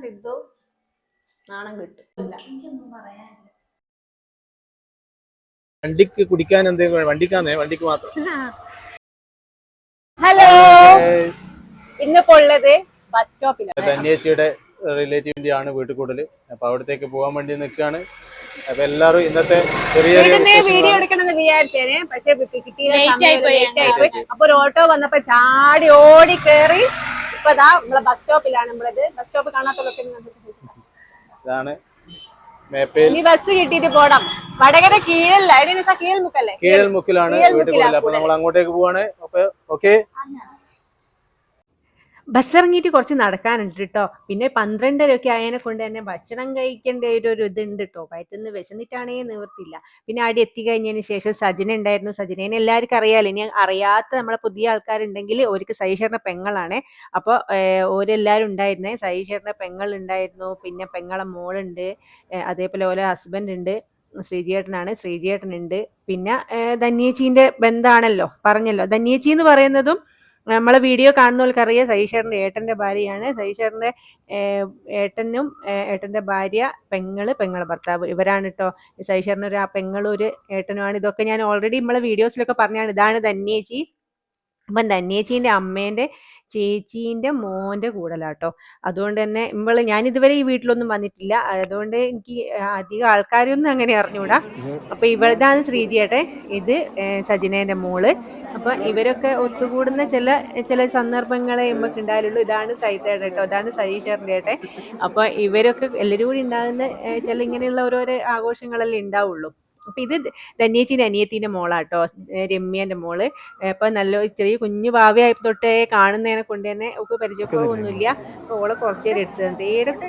സിദ്ധു നാണം കിട്ടും. വണ്ടിക്ക് കുടിക്കാൻ എന്തെങ്കിലും വണ്ടിക്ക് മാത്രം. ഹലോ, ഇന്നിപ്പോ ഉള്ളത് ബസ് സ്റ്റോപ്പിലാണ്. ധന്യേച്ചിയുടെ റിലേറ്റീവിന്റെ ആണ് വീട്ടിൽ കൂടുതൽ. അപ്പൊ അവിടത്തേക്ക് പോകാൻ വേണ്ടി നിൽക്കുകയാണ്. അപ്പൊ എല്ലാരും ഇന്നത്തെ ചെറിയ വീഡിയോ എടുക്കണമെന്ന് വിചാരിച്ചേനെ, പക്ഷെ അപ്പൊ ഒരു ഓട്ടോ വന്നപ്പോ ചാടി ഓടി കേറി ഇപ്പൊ നമ്മളെ ബസ് സ്റ്റോപ്പിലാണ്. നമ്മളത് ബസ് സ്റ്റോപ്പ് കാണാത്തതൊക്കെ ഇതാണ്. ഇനി ബസ് കിട്ടിയിട്ട് പോടാം. വടകര കീഴൽമുക്കല്ലേ, കീഴൽമുക്കിലാണ് വീട്ടിൽ കൂടുതൽ. അപ്പൊ നമ്മൾ അങ്ങോട്ടേക്ക് പോവാണ്. അപ്പൊ ഓക്കെ, ബസ് ഇറങ്ങിയിട്ട് കുറച്ച് നടക്കാനുണ്ട് കേട്ടോ. പിന്നെ 12:30 ആയതിനെ കൊണ്ട് തന്നെ ഭക്ഷണം കഴിക്കേണ്ട ഒരു ഇതുണ്ട് കേട്ടോ. വയറ്റിന്ന് വിശന്നിട്ടാണേ നിവർത്തില്ല. പിന്നെ അവിടെ എത്തിക്കഴിഞ്ഞതിന് ശേഷം സജിന ഉണ്ടായിരുന്നു. സജിനേനെ എല്ലാവർക്കും അറിയാലോ. ഇനി അറിയാത്ത നമ്മളെ പുതിയ ആൾക്കാരുണ്ടെങ്കിൽ അവർക്ക് സൈഷറിന്റെ പെങ്ങളാണ്. അപ്പോൾ ഓരെല്ലാവരും ഉണ്ടായിരുന്നേ. സൈഷറിന്റെ പെങ്ങൾ ഉണ്ടായിരുന്നു, പിന്നെ പെങ്ങളെ മോളുണ്ട്, അതേപോലെ ഓരോ ഹസ്ബൻഡ് ഉണ്ട്, ശ്രീജിയേട്ടനുണ്ട്, പിന്നെ ധന്യേച്ചീന്റെ ബന്ധാണല്ലോ, പറഞ്ഞല്ലോ. ധന്യേച്ചി എന്ന് പറയുന്നതും നമ്മളെ വീഡിയോ കാണുന്നവർക്കറിയാം സൈഷറിന്റെ ഏട്ടന്റെ ഭാര്യയാണ്. സൈഷറിന്റെ ഏട്ടനും ഏട്ടന്റെ ഭാര്യ, പെങ്ങളെ ഭർത്താവ്, ഇവരാണ് കേട്ടോ. സൈഷറിന് ഒരു പെങ്ങളും ഒരു ഏട്ടനുമാണ്. ഇതൊക്കെ ഞാൻ ഓൾറെഡി നമ്മളെ വീഡിയോസിലൊക്കെ പറഞ്ഞാണ്. ഇതാണ് ധന്യേച്ചി. അപ്പം ധന്യേച്ചീന്റെ അമ്മേന്റെ ചേച്ചീന്റെ മോന്റെ കൂടലാട്ടോ. അതുകൊണ്ട് തന്നെ ഞാൻ ഇതുവരെ ഈ വീട്ടിലൊന്നും വന്നിട്ടില്ല. അതുകൊണ്ട് എനിക്ക് അധികം ആൾക്കാരൊന്നും അങ്ങനെ അറിഞ്ഞൂടാ. അപ്പൊ ഇതാണ് ശ്രീജിയേട്ടെ, ഇത് സജിനേന്റെ മോള്. അപ്പൊ ഇവരൊക്കെ ഒത്തുകൂടുന്ന ചില സന്ദർഭങ്ങളെ നമുക്ക് ഉണ്ടായാലുള്ളൂ. ഇതാണ് സൈതേടെ കേട്ടോ, അതാണ് സൈഷറിന്റെ ഏട്ടെ. അപ്പൊ ഇവരൊക്കെ എല്ലാവരും കൂടി ഉണ്ടാകുന്ന ചില ഇങ്ങനെയുള്ള ഓരോരോ ആഘോഷങ്ങളല്ലേ ഉണ്ടാവുള്ളൂ. അപ്പൊ ഇത് ധന്യേച്ചിന്റെ അനിയത്തിന്റെ മോളാട്ടോ, രമ്യന്റെ മോള്. അപ്പൊ നല്ല ചെറിയ കുഞ്ഞു ഭാവിയായപ്പോ തൊട്ടേ കാണുന്നതിനെ കൊണ്ട് തന്നെ ഒക്കെ പരിചയക്കുറവൊന്നുമില്ല. അപ്പൊ ഓളെ കുറച്ചേരം എടുത്തത് ഏതൊക്കെ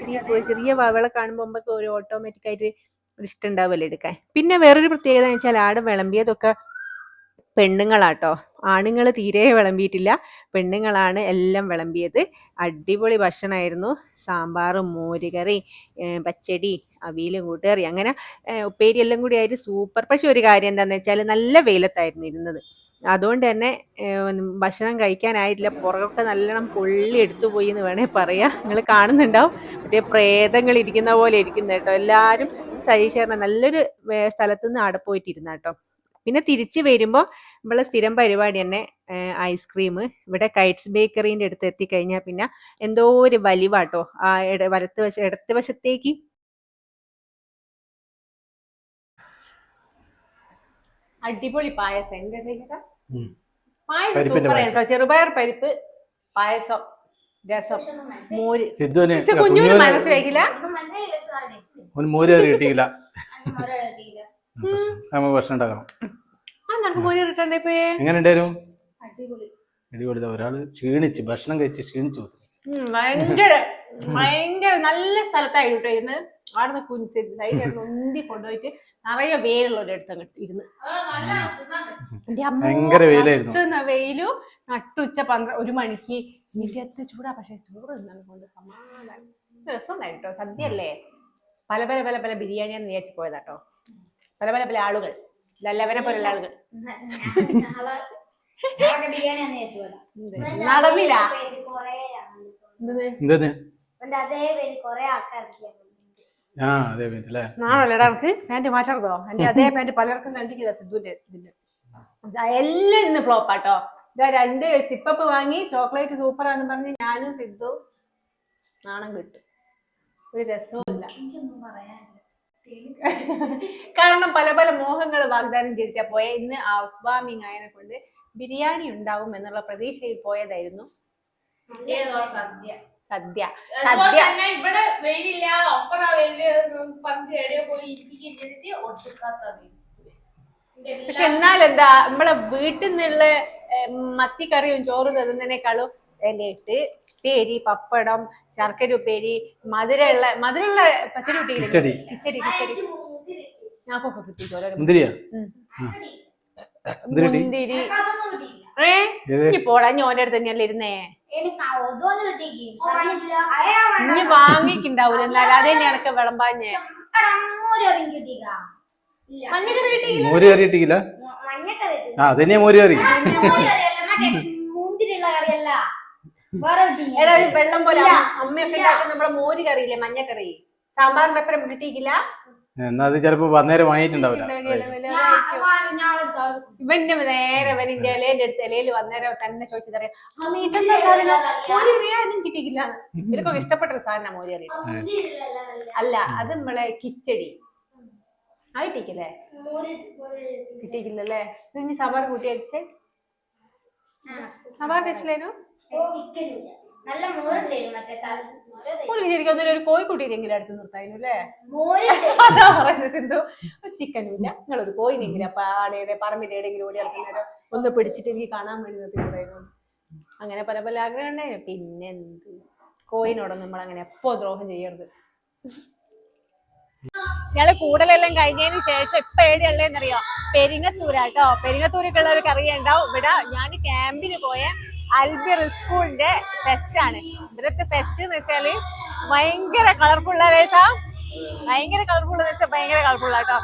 ചെറിയ ഭാവികളെ കാണുമ്പോൾ നമുക്ക് ഒരു ഓട്ടോമാറ്റിക് ആയിട്ട് ഒരു ഇഷ്ടം ഉണ്ടാവുമല്ലോ എടുക്കാൻ. പിന്നെ വേറൊരു പ്രത്യേകത എന്ന് വെച്ചാൽ ആടെ വിളമ്പിയതൊക്കെ പെണ്ണുങ്ങളാട്ടോ. ആണുങ്ങൾ തീരെ വിളമ്പിയിട്ടില്ല, പെണ്ണുങ്ങളാണ് എല്ലാം വിളമ്പിയത്. അടിപൊളി ഭക്ഷണമായിരുന്നു. സാമ്പാറും മോരുകറി, പച്ചടി, അവിയലും കൂട്ടുകറി, അങ്ങനെ ഉപ്പേരി എല്ലാം കൂടി ആയിട്ട് സൂപ്പർ. പക്ഷെ ഒരു കാര്യം എന്താണെന്ന് വെച്ചാൽ നല്ല വെയിലത്തായിരുന്നു ഇരുന്നത്. അതുകൊണ്ട് തന്നെ ഭക്ഷണം കഴിക്കാനായിട്ടില്ല. പുറകൊക്കെ നല്ലോണം പൊള്ളി എടുത്തു പോയി എന്ന് വേണേൽ പറയാം. നിങ്ങൾ കാണുന്നുണ്ടാവും, മറ്റേ പ്രേതങ്ങൾ ഇരിക്കുന്ന പോലെ ഇരിക്കുന്ന കേട്ടോ എല്ലാവരും. സജീഷേറിന് നല്ലൊരു സ്ഥലത്തുനിന്ന് ആടെ പോയിട്ടിരുന്ന കേട്ടോ. പിന്നെ തിരിച്ചു വരുമ്പോൾ നമ്മളെ സ്ഥിരം പരിപാടി തന്നെ ഐസ്ക്രീം. ഇവിടെ കൈറ്റ്സ് ബേക്കറിന്റെ അടുത്ത് എത്തിക്കഴിഞ്ഞാൽ പിന്നെ എന്തോ ഒരു വലിവാട്ടോ. ആ ഇടത്ത് വശത്തേക്ക് അടിപൊളി പായസം. എന്താ പായസം സൂപ്പർ കേട്ടോ. ചെറുപയർ പരിപ്പ് പായസം, രസം, മോര്. കുഞ്ഞൂര് മനസ്സിലാക്കില്ല, മോര് കിട്ടിയില്ല. ഭക്ഷണം ഉണ്ടാക്കണം. എങ്ങനെ ഉണ്ടായിരുന്നു? അടിപൊളി. ഒരാള് ക്ഷീണിച്ചു, ഭക്ഷണം കഴിച്ച് ക്ഷീണിച്ചു. ഭയങ്കര നല്ല സ്ഥലത്തായിട്ട് ഇരുന്ന് അവിടെ നിന്ന് ഒന്തി കൊണ്ടുപോയിട്ട് നിറയെ വെയിലുള്ള ഒരിടത്ത് ഇരുന്ന്. ഭയങ്കര വെയിലായിരുന്നു. വെയിലും നട്ടുച്ച 1 മണിക്ക് ഇങ്ങനത്തെ ചൂടാ. പക്ഷെ ചൂട് നിന്നാണ് കൊണ്ട് സമാധാനം. രസമുണ്ടായിട്ടോ. സദ്യ അല്ലേ, പല ബിരിയാണിയാന്ന് വിചാരിച്ചു പോയതാട്ടോ. പല ആളുകൾ, ലല്ലവനെ പോലുള്ള ആളുകൾ നടന്നില്ല. നാളല്ലടാ നമുക്ക് പാന്റ് മാറ്റാറോ? എന്റെ അതേ പാന്റ് പലർക്കും കണ്ടിട്ടില്ല. സിദ്ധുവിന്റെ എല്ലാം ഇന്ന് ഫ്ലോപ്പാട്ടോ. ഇതാ 2 സിപ്പപ്പ് വാങ്ങി, ചോക്ലേറ്റ് സൂപ്പറാന്ന് പറഞ്ഞ് ഞാനും സിദ്ധു നാണം കിട്ടും. ഒരു രസവും ഇല്ല. കാരണം പല മോഹങ്ങൾ വാഗ്ദാനം ചെയ്തിട്ടാ പോയ. ഇന്ന് ഹൗസ് വാമിങ് ആയതിനെ കൊണ്ട് ബിരിയാണി ഉണ്ടാവും എന്നുള്ള പ്രതീക്ഷയിൽ പോയതായിരുന്നു. സദ്യ ഇവിടെ വെയിലില്ല, ഒപ്പറ വെയില് പോയി. പക്ഷെ എന്നാലെന്താ, നമ്മളെ വീട്ടിൽ നിന്നുള്ള മത്തിക്കറിയും ചോറ് തരുന്നതിനേക്കാളും ഇലയിട്ട് പേരി, പപ്പടം, ശർക്കര ഉപ്പേരി, മധുരമുള്ള പച്ചടി കിച്ചടി. ഞാൻ മുന്തിരി പോടാ. ഓന്റെ അടുത്ത് തന്നെയല്ലേ ഇരുന്നേ. ഇനി വാങ്ങിക്കുണ്ടാവൂല, എന്നാലും അതേ എനക്ക് വിളമ്പാഞ്ഞേ. മോര് കറി കിട്ടിയില്ല. അതന്നെയാ മോര് കറി. എടാ ഒരു വെള്ളം പോലെ അമ്മയൊക്കെ ഉണ്ടാക്കുന്ന നമ്മളെ മോര് കറിയില്ലേ മഞ്ഞക്കറി സാമ്പാറിന്റെ ഒപ്പം കിട്ടിയില്ല. എന്നാ അത് ചിലപ്പോ വന്നേരം വാങ്ങിയിട്ടുണ്ടാവില്ല. ഇവന്റെ നേരെ ഇവനിന്റെ ഇലേന്റെ അടുത്ത് ഇലയിൽ വന്നേരം തന്നെ ചോദിച്ചതറിയാം അമ്മ ഇതെന്താ സാധനം മോരറിയാ ഒന്നും കിട്ടിയില്ല. ഇവർക്കൊക്കെ ഇഷ്ടപ്പെട്ട ഒരു സാധനം മോരറി. അല്ല അത് നമ്മളെ കിച്ചടി ആ കിട്ടിയില്ലേ കിട്ടിയില്ലല്ലേ. ഇനി സവാർ കൂട്ടി അടിച്ചേ സവാർ കഴിച്ചില്ലേനു ശരിക്കും ഒന്നും ഒരു കോഴിക്കുട്ടീനെങ്കിലും അടുത്ത് നിർത്തായിരുന്നു അല്ലേ. അതാ പറയുന്നത് സിന്ധു. ചിക്കനും ഇല്ല നിങ്ങളൊരു കോയിനെങ്കിലും അപ്പൊ ആടെ പറമ്പിന്റെ എവിടെയെങ്കിലും ഓടി ഇറക്കുന്നേരം ഒന്ന് പിടിച്ചിട്ട് എനിക്ക് കാണാൻ വേണ്ടി നിർത്തിക്കൂടായിരുന്നു. അങ്ങനെ പല പല ആഗ്രഹം ഉണ്ടായിരുന്നു. പിന്നെന്ത് കോയിനോടൊന്നും നമ്മൾ അങ്ങനെ എപ്പോ ദ്രോഹം ചെയ്യരുത്. ഞങ്ങള് കൂടുതലെല്ലാം കഴിഞ്ഞതിന് ശേഷം ഇപ്പൊ എവിടെയുള്ളതെന്നറിയോ പെരിങ്ങത്തൂരാട്ടോ. പെരിങ്ങത്തൂരൊക്കെയുള്ള ഒരു കറിയുണ്ടാവും. ഇവിടെ ഞാൻ ക്യാമ്പിന് പോയ അൽബിർ സ്കൂളിന്റെ ഫെസ്റ്റ് ആണ്. ഇവിടുത്തെ ഫെസ്റ്റ് എന്ന് വെച്ചാല് ഭയങ്കര കളർഫുൾ ലേസാ. ഭയങ്കര കളർഫുൾ എന്ന് വെച്ചാൽ ഭയങ്കര കളർഫുൾ ആട്ടോ.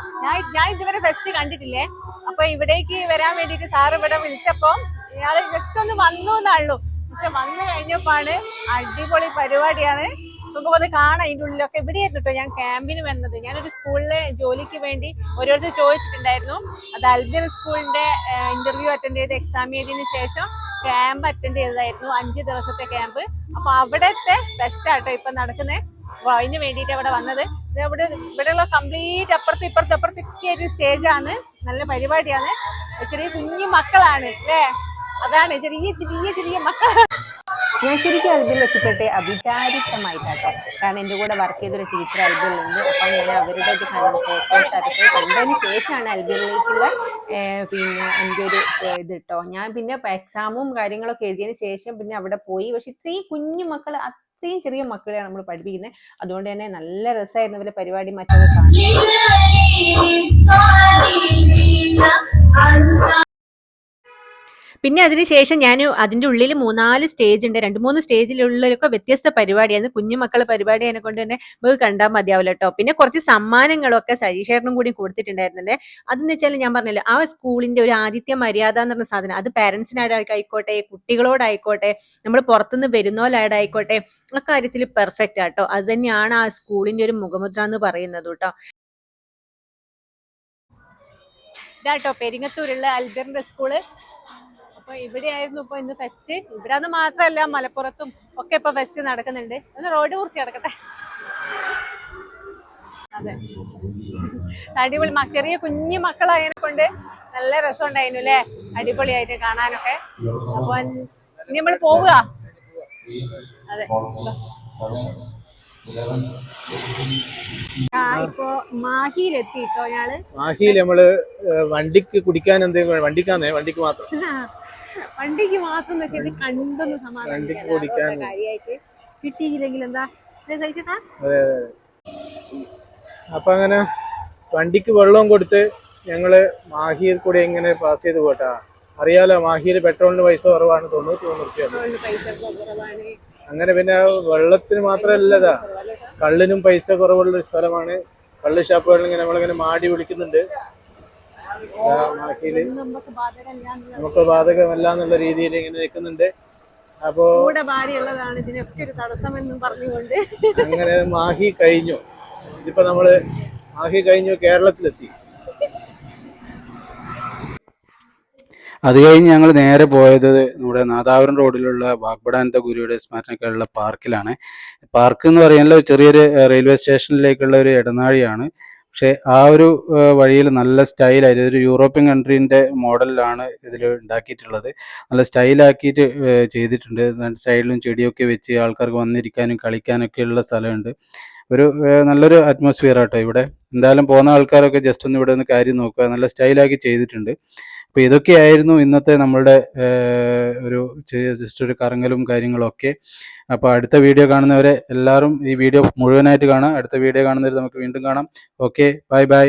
ഞാൻ ഇതുവരെ ഫെസ്റ്റ് കണ്ടിട്ടില്ലേ. അപ്പൊ ഇവിടേക്ക് വരാൻ വേണ്ടിട്ട് സാറ് ഇവിടെ വിളിച്ചപ്പോ ഇയാള് ജസ്റ്റ് ഒന്ന് വന്നു എന്നുള്ളൂ. പക്ഷെ വന്നു കഴിഞ്ഞപ്പോഴാണ് അടിപൊളി പരിപാടിയാണ്. നമുക്ക് അത് കാണാം. ഇതിൻ്റെ ഉള്ളിലൊക്കെ ഇവിടെയായിരുന്നു കേട്ടോ ഞാൻ ക്യാമ്പിന് വന്നത്. ഞാനൊരു സ്കൂളിലെ ജോലിക്ക് വേണ്ടി ഓരോരുത്തർ ചോദിച്ചിട്ടുണ്ടായിരുന്നു. അത് അൽബിർ സ്കൂളിന്റെ ഇന്റർവ്യൂ അറ്റൻഡ് ചെയ്ത് എക്സാം ചെയ്തതിന് ശേഷം ക്യാമ്പ് അറ്റൻഡ് ചെയ്തതായിരുന്നു. 5 ദിവസത്തെ ക്യാമ്പ്. അപ്പൊ അവിടത്തെ ഫെസ്റ്റ് ആട്ടോ ഇപ്പൊ നടക്കുന്നത്. അപ്പൊ അതിന് വേണ്ടിയിട്ട് അവിടെ വന്നത്. ഇവിടെയുള്ള കംപ്ലീറ്റ് അപ്പുറത്തൊക്കെ ഒരു സ്റ്റേജാണ്. നല്ല പരിപാടിയാണ്. ചെറിയ കുഞ്ഞു മക്കളാണ് അല്ലേ. അതാണ് ചെറിയ മക്കൾ. ഞാൻ ശരിക്കും അൽബിൽ എത്തിപ്പെട്ടെ അവിചാരിതമായിട്ടാട്ടോ. കാരണം എൻ്റെ കൂടെ വർക്ക് ചെയ്തൊരു ടീച്ചർ അൽബിലുണ്ട്. അപ്പം ഞാൻ അവരുടെ ഫോട്ടോസ് അതൊക്കെ കണ്ടതിന് ശേഷമാണ് അൽബിറിലേക്കുള്ള പിന്നെ എൻ്റെ ഒരു ഇത് കേട്ടോ. ഞാൻ പിന്നെ എക്സാമും കാര്യങ്ങളൊക്കെ എഴുതിയതിന് ശേഷം പിന്നെ അവിടെ പോയി. പക്ഷെ ഇത്രയും കുഞ്ഞു മക്കൾ അത്രയും ചെറിയ മക്കളെയാണ് നമ്മൾ പഠിപ്പിക്കുന്നത്. അതുകൊണ്ട് തന്നെ നല്ല രസമായിരുന്നു ഇവരുടെ പരിപാടി മറ്റൊക്കെ കാണാൻ. പിന്നെ അതിനുശേഷം ഞാൻ അതിൻ്റെ ഉള്ളിൽ 3-4 സ്റ്റേജ് ഉണ്ട്. 2-3 സ്റ്റേജിലുള്ളൊക്കെ വ്യത്യസ്ത പരിപാടിയാണ്. കുഞ്ഞുമക്കളെ പരിപാടി അതിനെ കൊണ്ട് തന്നെ നമുക്ക് കണ്ടാൽ മതിയാവില്ല കേട്ടോ. പിന്നെ കുറച്ച് സമ്മാനങ്ങളൊക്കെ സജീഷേട്ടനും കൂടി കൊടുത്തിട്ടുണ്ടായിരുന്നുണ്ട്. അതെന്ന് വെച്ചാൽ ഞാൻ പറഞ്ഞല്ലോ ആ സ്കൂളിന്റെ ഒരു ആതിഥ്യ മര്യാദ എന്ന് പറഞ്ഞ സാധനം അത് പാരന്റ്സിനായിക്കോട്ടെ കുട്ടികളോടായിക്കോട്ടെ നമ്മൾ പുറത്തുനിന്ന് വരുന്നവരായിക്കോട്ടെ ആ കാര്യത്തിൽ പെർഫെക്റ്റ് ആട്ടോ. അത് തന്നെയാണ് ആ സ്കൂളിന്റെ ഒരു മുഖമുദ്ര എന്ന് പറയുന്നത് കേട്ടോ. ഇതാട്ടോ പെരിങ്ങത്തൂരുള്ള അൽബിറിന്റെ സ്കൂള്. അപ്പൊ ഇവിടെയായിരുന്നു ഇപ്പൊ ഇന്ന് ഫെസ്റ്റ്. ഇവിടെ അത് മാത്രമല്ല മലപ്പുറത്തും ഒക്കെ ഇപ്പൊ ഫെസ്റ്റ് നടക്കുന്നുണ്ട്. ഒന്ന് റോഡ് കുറിച്ച് കിടക്കട്ടെ. അതെ അടിപൊളി ചെറിയ കുഞ്ഞു മക്കളായതിനെ കൊണ്ട് നല്ല രസം ഉണ്ടായിരുന്നു അല്ലേ. അടിപൊളിയായിട്ട് കാണാനൊക്കെ. അപ്പൊ ഇനി നമ്മൾ പോവുക. അതെ ഇപ്പൊ മാഹിയിലെത്തിട്ടോ ഞാള്. മാഹിയിൽ നമ്മള് വണ്ടിക്ക് കുടിക്കാൻ എന്തെങ്കിലും വണ്ടിക്ക് മാത്രം വെച്ചത് കണ്ടൊന്ന് സമാധാനം കാര്യമായിട്ട് കിട്ടിയില്ലെങ്കിൽ എന്താ കഴിച്ചതാ. അപ്പൊ അങ്ങനെ വണ്ടിക്ക് വെള്ളവും കൊടുത്ത് ഞങ്ങള് മാഹിയിൽ കൂടെ ഇങ്ങനെ പാസ് ചെയ്ത് പോട്ടാ. അറിയാലോ മാഹിയിൽ പെട്രോളിന് പൈസ കുറവാണ്. 93 രൂപയാണ്. അങ്ങനെ പിന്നെ വെള്ളത്തിന് മാത്രമല്ലതാ കള്ളിനും പൈസ കുറവുള്ള ഒരു സ്ഥലമാണ്. കള്ള് ഷാപ്പുകളിൽ ഇങ്ങനെ നമ്മളിങ്ങനെ മാടി വിളിക്കുന്നുണ്ട്. മാഹിയില് നമുക്ക് ബാധകമല്ല എന്നുള്ള രീതിയിൽ ഇങ്ങനെ നിൽക്കുന്നുണ്ട്. അപ്പോ അങ്ങനെ മാഹി കഴിഞ്ഞു. ഇതിപ്പോ നമ്മള് മാഹി കഴിഞ്ഞു കേരളത്തിലെത്തി. അത് കഴിഞ്ഞ് ഞങ്ങൾ നേരെ പോയത് നമ്മുടെ നാദാപുരം റോഡിലുള്ള വാഗ്ബടാനന്ദ ഗുരുയുടെ സ്മരണയ്ക്കുള്ള പാർക്കിലാണ്. പാർക്ക് എന്ന് പറയുന്നത് ചെറിയൊരു റെയിൽവേ സ്റ്റേഷനിലേക്കുള്ള ഒരു ഇടനാഴിയാണ്. പക്ഷെ ആ ഒരു വഴിയിൽ നല്ല സ്റ്റൈലായിട്ട് ഒരു യൂറോപ്യൻ കൺട്രീൻ്റെ മോഡലിലാണ് ഇതിൽ ഉണ്ടാക്കിയിട്ടുള്ളത്. നല്ല സ്റ്റൈലാക്കിയിട്ട് ചെയ്തിട്ടുണ്ട്. സൈഡിലും ചെടിയൊക്കെ വെച്ച് ആൾക്കാർക്ക് വന്നിരിക്കാനും കളിക്കാനൊക്കെയുള്ള സ്ഥലമുണ്ട്. ഒരു നല്ലൊരു അറ്റ്മോസ്ഫിയർ ആട്ടോ ഇവിടെ. എന്തായാലും പോകുന്ന ആൾക്കാരൊക്കെ ജസ്റ്റ് ഒന്ന് ഇവിടെ ഒന്ന് കാര്യം നോക്കുക. നല്ല സ്റ്റൈലാക്കി ചെയ്തിട്ടുണ്ട്. അപ്പോൾ ഇതൊക്കെയായിരുന്നു ഇന്നത്തെ നമ്മളുടെ ഒരു ജസ്റ്റ് ഒരു കറങ്ങലും കാര്യങ്ങളൊക്കെ. അപ്പോൾ അടുത്ത വീഡിയോ കാണുന്നവരെ എല്ലാവരും ഈ വീഡിയോ മുഴുവനായിട്ട് കാണാം. അടുത്ത വീഡിയോ കാണുന്നവരെ നമുക്ക് വീണ്ടും കാണാം. Okay, bye bye.